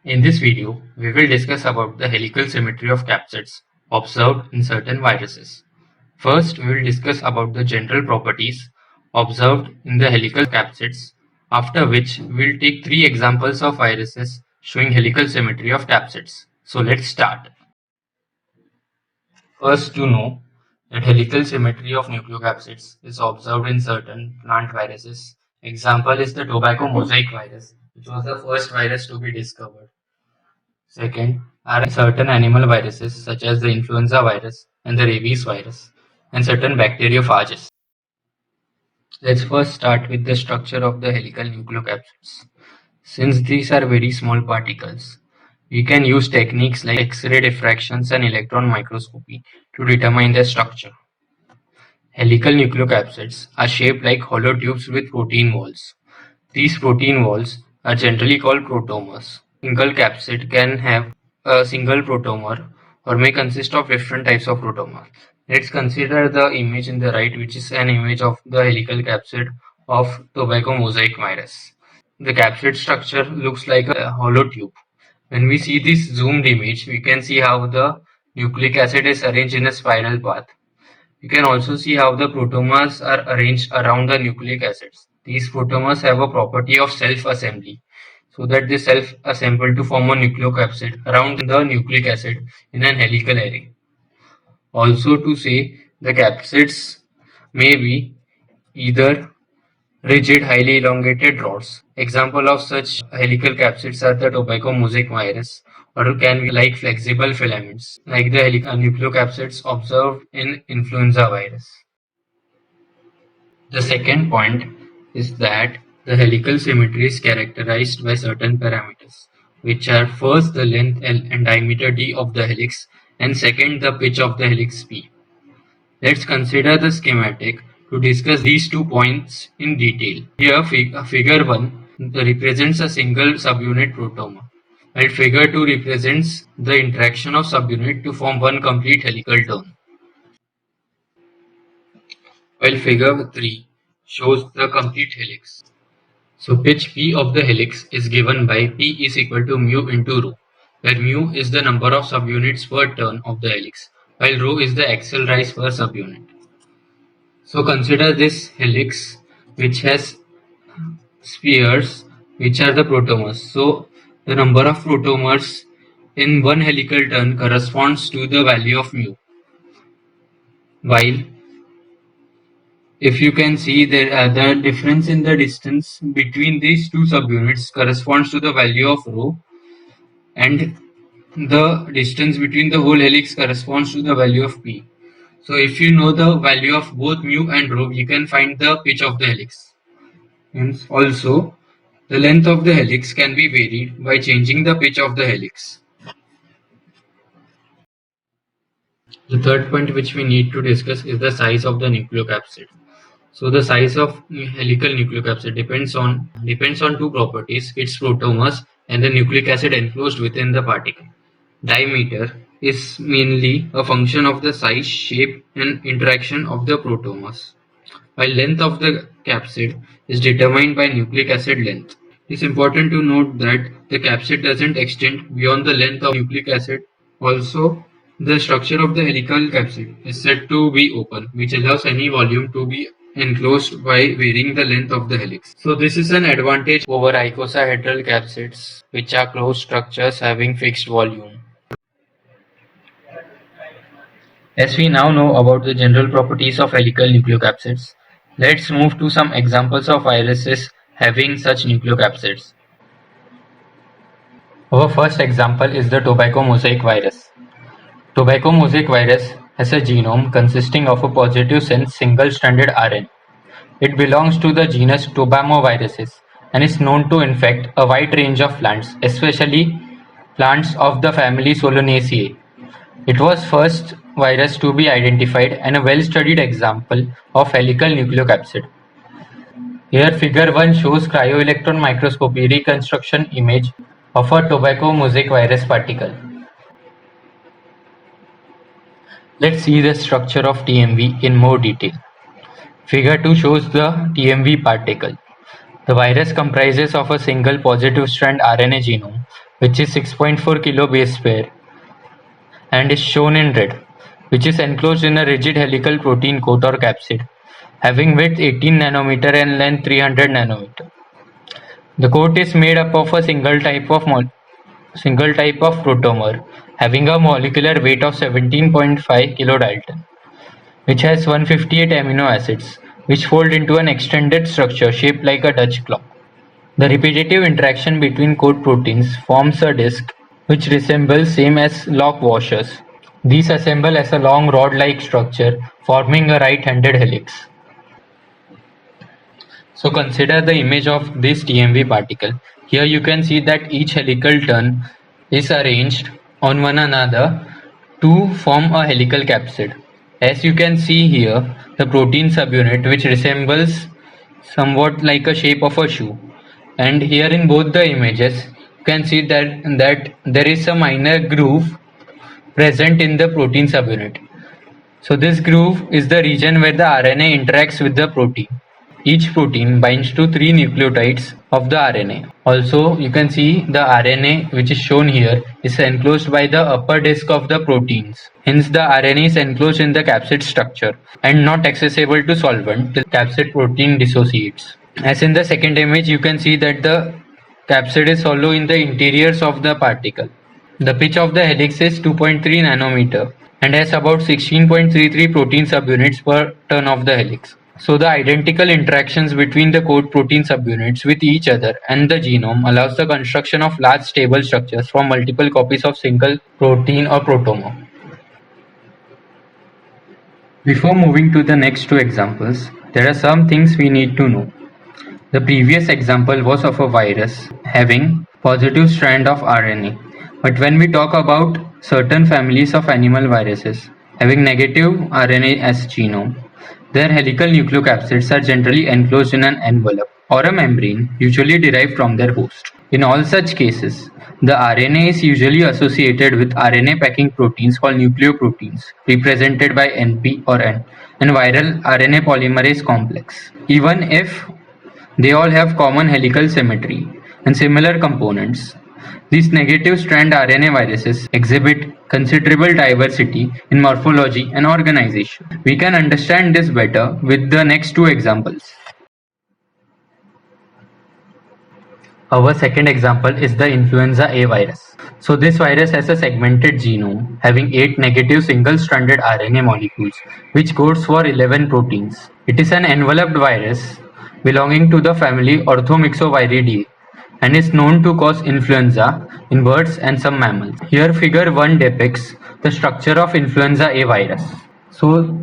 In this video, we will discuss about the helical symmetry of capsids observed in certain viruses. First, we will discuss about the general properties observed in the helical capsids, after which we will take three examples of viruses showing helical symmetry of capsids. So let's start. First, to know that helical symmetry of nucleocapsids is observed in certain plant viruses. Example is the tobacco mosaic virus, which was the first virus to be discovered. Second are certain animal viruses such as the influenza virus and the rabies virus, and certain bacteriophages. Let's first start with the structure of the helical nucleocapsids. Since these are very small particles, we can use techniques like X-ray diffractions and electron microscopy to determine their structure. Helical nucleocapsids are shaped like hollow tubes with protein walls. These protein walls are generally called protomers. A single capsid can have a single protomer or may consist of different types of protomers. Let's consider the image in the right, which is an image of the helical capsid of tobacco mosaic virus. The capsid structure looks like a hollow tube. When we see this zoomed image, we can see how the nucleic acid is arranged in a spiral path. You can also see how the protomers are arranged around the nucleic acids. These protomers have a property of self-assembly, so that they self-assemble to form a nucleocapsid around the nucleic acid in an helical array. Also to say, the capsids may be either rigid, highly elongated rods. Example of such helical capsids are the tobacco mosaic virus, or can be like flexible filaments, like the helical nucleocapsids observed in influenza virus. The second point is that the helical symmetry is characterized by certain parameters, which are first the length L and diameter D of the helix, and second the pitch of the helix P. Let's consider the schematic to discuss these 2 points in detail. Here figure 1 represents a single subunit protomer, while figure 2 represents the interaction of subunit to form one complete helical turn, while figure 3 shows the complete helix. So pitch P of the helix is given by P is equal to mu into rho, where mu is the number of subunits per turn of the helix, while rho is the axial rise per subunit. So consider this helix which has spheres, which are the protomers. So the number of protomers in one helical turn corresponds to the value of mu, while if you can see the difference in the distance between these two subunits corresponds to the value of rho, and the distance between the whole helix corresponds to the value of P. So if you know the value of both mu and rho, you can find the pitch of the helix. And also, the length of the helix can be varied by changing the pitch of the helix. The third point which we need to discuss is the size of the nucleocapsid. So the size of helical nucleocapsid depends on two properties: its protomers and the nucleic acid enclosed within the particle. Diameter is mainly a function of the size, shape, and interaction of the protomers, while length of the capsid is determined by nucleic acid length. It's important to note that the capsid doesn't extend beyond the length of nucleic acid. Also, the structure of the helical capsid is said to be open, which allows any volume to be enclosed by varying the length of the helix. So this is an advantage over icosahedral capsids, which are closed structures having fixed volume. As we now know about the general properties of helical nucleocapsids, let's move to some examples of viruses having such nucleocapsids. Our first example is the tobacco mosaic virus. Tobacco mosaic virus has a genome consisting of a positive sense single-stranded RNA. It belongs to the genus Tobamoviruses and is known to infect a wide range of plants, especially plants of the family Solanaceae. It was first virus to be identified and a well-studied example of helical nucleocapsid. Here figure 1 shows cryo-electron microscopy reconstruction image of a tobacco mosaic virus particle. Let's see the structure of TMV in more detail. Figure 2 shows the TMV particle. The virus comprises of a single positive strand RNA genome which is 6.4 kilo base pair, and is shown in red, which is enclosed in a rigid helical protein coat or capsid, having width 18 nanometer and length 300 nanometer. The coat is made up of a single type of protomer, having a molecular weight of 17.5 kilodalton, which has 158 amino acids, which fold into an extended structure shaped like a Dutch clock. The repetitive interaction between coat proteins forms a disc which resembles same as lock washers. These assemble as a long rod-like structure, forming a right-handed helix. So consider the image of this TMV particle. Here you can see that each helical turn is arranged on one another to form a helical capsid. As you can see here, the protein subunit, which resembles somewhat like a shape of a shoe. And here in both the images, you can see that there is a minor groove present in the protein subunit. So this groove is the region where the RNA interacts with the protein. Each protein binds to 3 nucleotides of the RNA. Also, you can see the RNA, which is shown here, is enclosed by the upper disk of the proteins. Hence, the RNA is enclosed in the capsid structure and not accessible to solvent till capsid protein dissociates. As in the second image, you can see that the capsid is hollow in the interiors of the particle. The pitch of the helix is 2.3 nanometer and has about 16.33 protein subunits per turn of the helix. So the identical interactions between the coat protein subunits with each other and the genome allows the construction of large stable structures from multiple copies of single protein or protomer. Before moving to the next two examples, there are some things we need to know. The previous example was of a virus having positive strand of RNA. But when we talk about certain families of animal viruses having negative RNA as genome, their helical nucleocapsids are generally enclosed in an envelope or a membrane usually derived from their host. In all such cases, the RNA is usually associated with RNA packing proteins called nucleoproteins, represented by NP or N, and viral RNA polymerase complex. Even if they all have common helical symmetry and similar components, these negative strand RNA viruses exhibit considerable diversity in morphology and organization. We can understand this better with the next two examples. Our second example is the influenza A virus. So this virus has a segmented genome having 8 negative single-stranded RNA molecules which codes for 11 proteins. It is an enveloped virus belonging to the family Orthomyxoviridae and is known to cause influenza in birds and some mammals. Here figure 1 depicts the structure of influenza A virus. So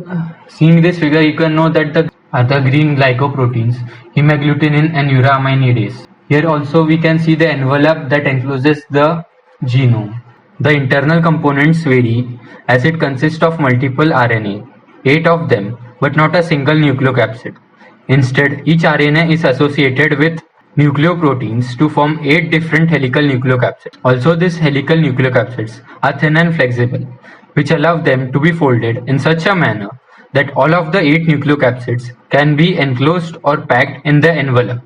seeing this figure, you can know that the green glycoproteins, hemagglutinin and uraminidase. Here also we can see the envelope that encloses the genome. The internal components vary as it consists of multiple RNA, 8 of them, but not a single nucleocapsid. Instead, each RNA is associated with nucleoproteins to form 8 different helical nucleocapsids. Also, these helical nucleocapsids are thin and flexible, which allow them to be folded in such a manner that all of the 8 nucleocapsids can be enclosed or packed in the envelope.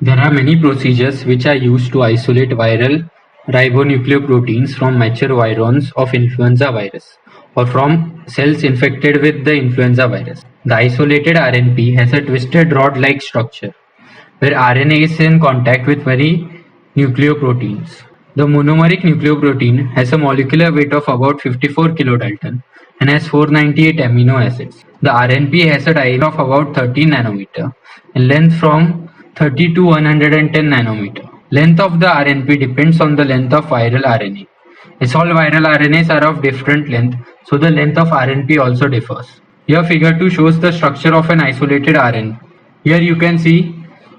There are many procedures which are used to isolate viral ribonucleoproteins from mature virions of influenza virus or from cells infected with the influenza virus. The isolated RNP has a twisted rod-like structure where RNA is in contact with many nucleoproteins. The monomeric nucleoprotein has a molecular weight of about 54 kilodalton and has 498 amino acids. The RNP has a diameter of about 13 nanometer and length from 30 to 110 nanometer. Length of the RNP depends on the length of viral RNA. As all viral RNAs are of different length, so the length of RNP also differs. Here figure 2 shows the structure of an isolated RNP. Here you can see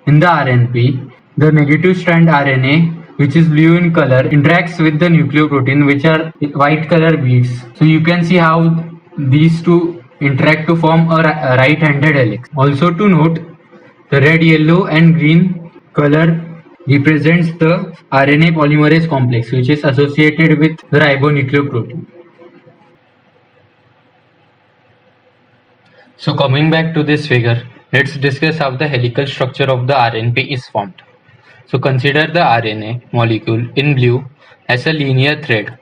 in the RNP, the negative strand RNA, which is blue in color, interacts with the nucleoprotein, which are white color beads. So you can see how these two interact to form a right-handed helix. Also to note, the red, yellow and green color represents the RNA polymerase complex, which is associated with the ribonucleoprotein. So coming back to this figure, let's discuss how the helical structure of the RNP is formed. So consider the RNA molecule in blue as a linear thread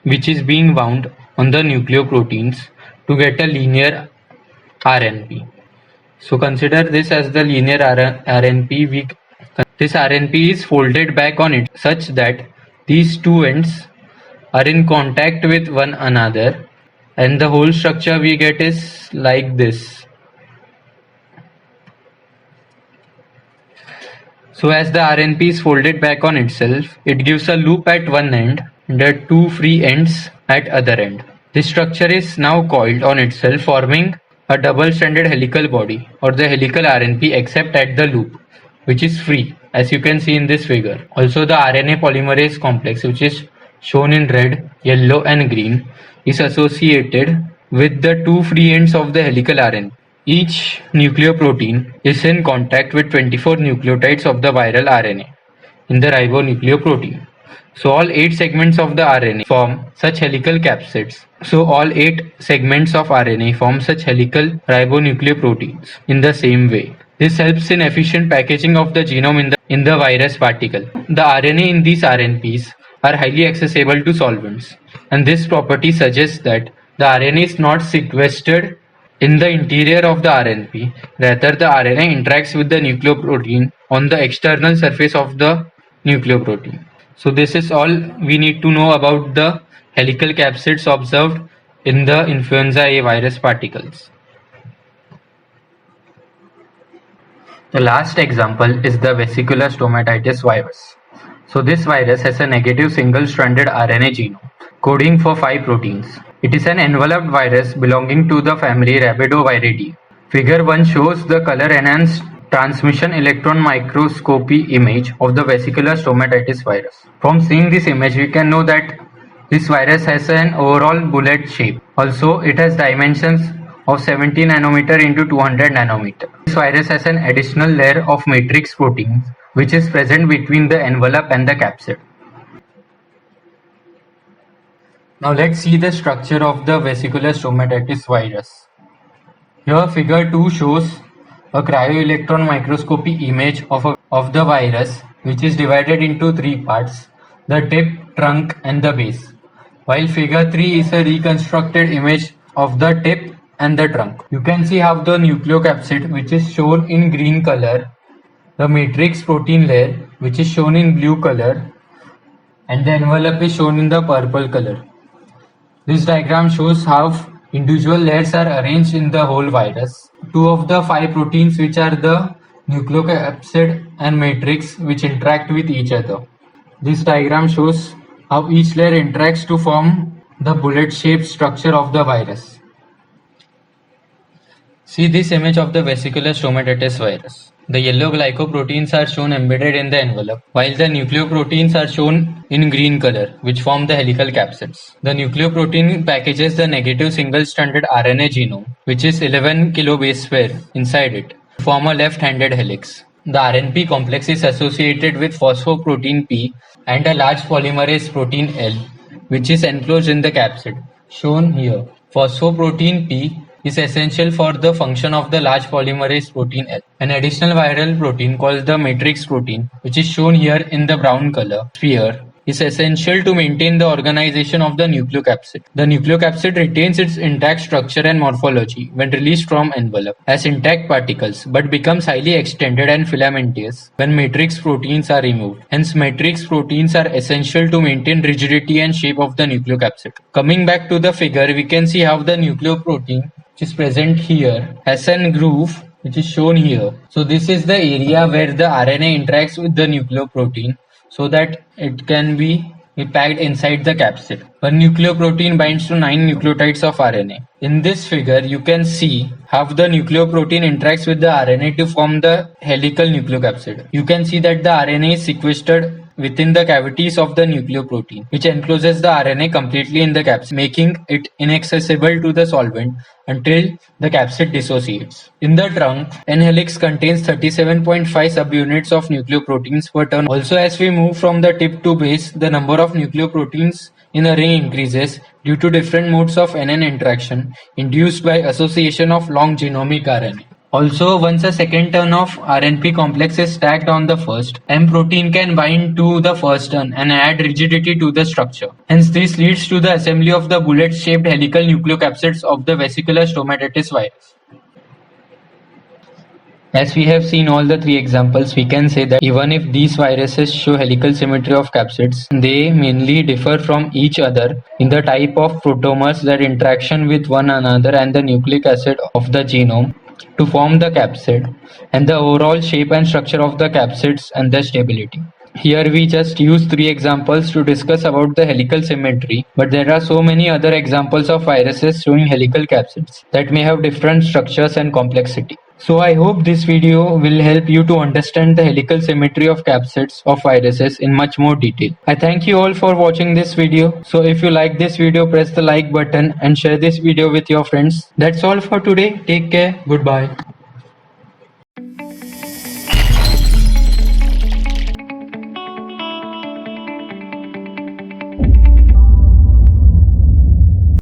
which is being wound on the nucleoproteins to get a linear RNP. So consider this as the linear RNP. This RNP is folded back on it such that these two ends are in contact with one another, and the whole structure we get is like this. So as the RNP is folded back on itself, it gives a loop at one end and the two free ends at other end. This structure is now coiled on itself, forming a double-stranded helical body or the helical RNP, except at the loop, which is free, as you can see in this figure. Also, the RNA polymerase complex, which is shown in red, yellow and green, is associated with the two free ends of the helical RNP. Each nucleoprotein is in contact with 24 nucleotides of the viral RNA in the ribonucleoprotein. So all 8 segments of the RNA form such helical capsids. So all 8 segments of RNA form such helical ribonucleoproteins in the same way. This helps in efficient packaging of the genome in the virus particle. The RNA in these RNPs are highly accessible to solvents, and this property suggests that the RNA is not sequestered in the interior of the RNP. Rather, the RNA interacts with the nucleoprotein on the external surface of the nucleoprotein. So this is all we need to know about the helical capsids observed in the influenza A virus particles. The last example is the vesicular stomatitis virus. So this virus has a negative single-stranded RNA genome coding for 5 proteins. It is an enveloped virus belonging to the family Rhabdoviridae. Figure 1 shows the color-enhanced transmission electron microscopy image of the vesicular stomatitis virus. From seeing this image, we can know that this virus has an overall bullet shape. Also, it has dimensions of 70 nanometer into 200 nanometer. This virus has an additional layer of matrix proteins which is present between the envelope and the capsid. Now let's see the structure of the vesicular stomatitis virus. Here figure 2 shows a cryo-electron microscopy image of the virus, which is divided into 3 parts: the tip, trunk and the base. While figure 3 is a reconstructed image of the tip and the trunk. You can see how the nucleocapsid, which is shown in green color, the matrix protein layer, which is shown in blue color, and the envelope is shown in the purple color. This diagram shows how individual layers are arranged in the whole virus. 2 of the 5 proteins, which are the nucleocapsid and matrix, which interact with each other. This diagram shows how each layer interacts to form the bullet-shaped structure of the virus. See this image of the vesicular stomatitis virus. The yellow glycoproteins are shown embedded in the envelope, while the nucleoproteins are shown in green color, which form the helical capsids. The nucleoprotein packages the negative single-stranded RNA genome, which is 11 kilobase pair inside it, to form a left-handed helix. The RNP complex is associated with phosphoprotein P and a large polymerase protein L, which is enclosed in the capsid, shown here. Phosphoprotein P is essential for the function of the large polymerase protein L. An additional viral protein called the matrix protein, which is shown here in the brown color sphere, is essential to maintain the organization of the nucleocapsid. The nucleocapsid retains its intact structure and morphology when released from envelope as intact particles, but becomes highly extended and filamentous when matrix proteins are removed. Hence, matrix proteins are essential to maintain rigidity and shape of the nucleocapsid. Coming back to the figure, we can see how the nucleoprotein, which is present here, has a groove which is shown here. So this is the area where the RNA interacts with the nucleoprotein so that it can be packed inside the capsid. One nucleoprotein binds to 9 nucleotides of RNA. In this figure, you can see how the nucleoprotein interacts with the RNA to form the helical nucleocapsid. You can see that the RNA is sequestered within the cavities of the nucleoprotein, which encloses the RNA completely in the capsid, making it inaccessible to the solvent until the capsid dissociates. In the trunk, N-helix contains 37.5 subunits of nucleoproteins per turn. Also, as we move from the tip to base, the number of nucleoproteins in a ring increases due to different modes of NN interaction induced by association of long genomic RNA. Also, once a second turn of RNP complex is stacked on the first, M protein can bind to the first turn and add rigidity to the structure. Hence, this leads to the assembly of the bullet-shaped helical nucleocapsids of the vesicular stomatitis virus. As we have seen all the three examples, we can say that even if these viruses show helical symmetry of capsids, they mainly differ from each other in the type of protomers, their interaction with one another and the nucleic acid of the genome to form the capsid, and the overall shape and structure of the capsids and their stability. Here we just use three examples to discuss about the helical symmetry, but there are so many other examples of viruses showing helical capsids that may have different structures and complexity. So I hope this video will help you to understand the helical symmetry of capsids of viruses in much more detail. I thank you all for watching this video. So if you like this video, press the like button and share this video with your friends. That's all for today. Take care. Goodbye.